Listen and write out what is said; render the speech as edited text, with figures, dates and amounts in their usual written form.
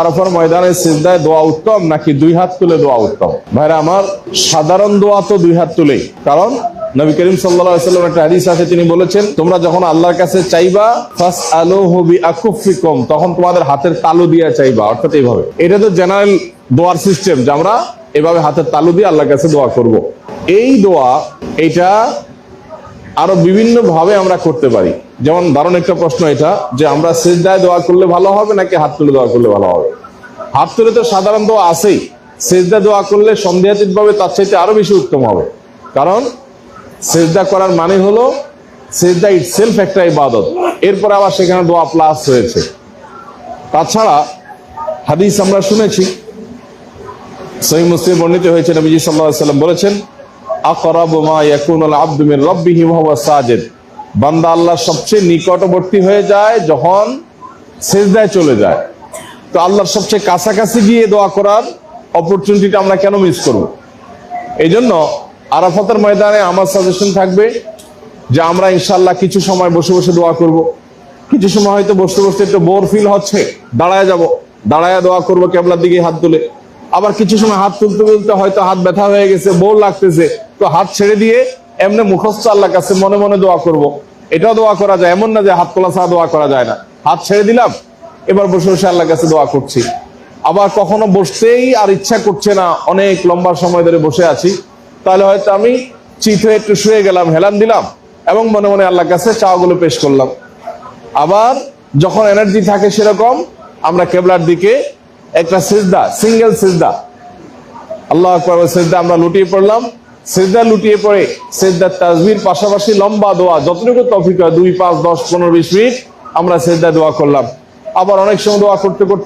আরাফার ময়দানে সিজদায় দোয়া উত্তম নাকি দুই হাত তুলে দোয়া উত্তম? ভাইরা আমার, সাধারণ দোয়া তো দুই হাত তুলেই, কারণ নবী করিম সাল্লাল্লাহু আলাইহি ওয়াসাল্লাম একটা হাদিস আছে, তিনি বলেছেন তোমরা যখন আল্লাহর কাছে চাইবা ফাসআলুহু বিআকুফিকুম, তখন তোমাদের হাতের তালু দিয়ে চাইবা, অর্থাৎ এইভাবে। এটা তো জেনারেল দোয়ার সিস্টেম যে আমরা এভাবে হাতের তালু দিয়ে আল্লাহর কাছে দোয়া করব। এই দোয়া এটা আরো বিভিন্ন ভাবে আমরা করতে পারি। যেমন দারুণ একটা প্রশ্ন এটা, যে আমরা সিজদায় দোয়া করলে ভালো হবে নাকি হাত তুলে দোয়া করলে ভালো হবে? হাত তুলে তো সাধারণ দোয়া আছেই, সিজদা দোয়া করলে সন্দেহাতীত ভাবে তার চাইতে আরো বেশি উত্তম হবে। কারণ সিজদা করার মানে হলো সিজদা ইটসেলফ একটা ইবাদত, এরপরে আবার সেখানে দোয়া প্লাস হয়েছে। তাছাড়া হাদিস আমরা শুনেছি, সহিহ মুসলিম বর্ণিত হয়েছে, নবীজি সাল্লাল্লাহু আলাইহি ওয়াসাল্লাম বলেছেন আকরাবু মা ইয়াকুনুল আবদু মির রাব্বিহি ওয়া হুয়া সাজিদ, বান্দা আল্লাহর সবচেয়ে নিকটবর্তী হয়ে যায় যখন সিজদায় চলে যায়। তো আল্লাহর সবচেয়ে কাছাকাছি গিয়ে দোয়া করার অপরচুনিটিটা আমরা কেন মিস করব? এই জন্য আরাফাতের ময়দানে আমার সাজেশন থাকবে যে আমরা ইনশাআল্লাহ কিছু সময় বসে বসে দোয়া করব। কিছু সময় হয়তো বসতে বসতে একটু বোর ফিল হচ্ছে, দাঁড়ায় যাব, দাঁড়ায় দোয়া করব কিবলার দিকে হাত তুলে। আবার কিছু সময় হাত তুলতে তুলতে হয়তো হাত ব্যথা হয়ে গেছে, বোর লাগতেছে, তো হাত ছেড়ে দিয়ে এমনি মুখস্থ আল্লাহর কাছে মনে মনে দোয়া করব। এটাও দোয়া করা যায়, এমন না যে হাত তোলা ছাড়া দোয়া করা যায় না। হাত ছেড়ে দিলাম, এবার বসে বসে আল্লাহর কাছে দোয়া করছি। আবার কখনো বসতেই আর ইচ্ছা করছে না, অনেক লম্বা সময় ধরে বসে আছি, তাহলে হয়তো আমি চিত হয়ে একটু শুয়ে গেলাম, হেলান দিলাম এবং মনে মনে আল্লাহর কাছে চাওয়াগুলো পেশ করলাম। আবার যখন এনার্জি থাকে সেরকম আমরা কিবলার দিকে একটা সিজদা, সিঙ্গেল সিজদা, আল্লাহু আকবার সিজদা আমরা লুটিয়ে পড়লাম। সিজদা লুটিয়ে পড়ে সিজদার তাসবিহর পাশাপাশি লম্বা দোয়া যতটুকু তৌফিক হয়, 2, 5, 10, 15, 20 মিনিট আমরা সিজদা দোয়া করলাম। আবার অনেক সময় দোয়া করতে করতে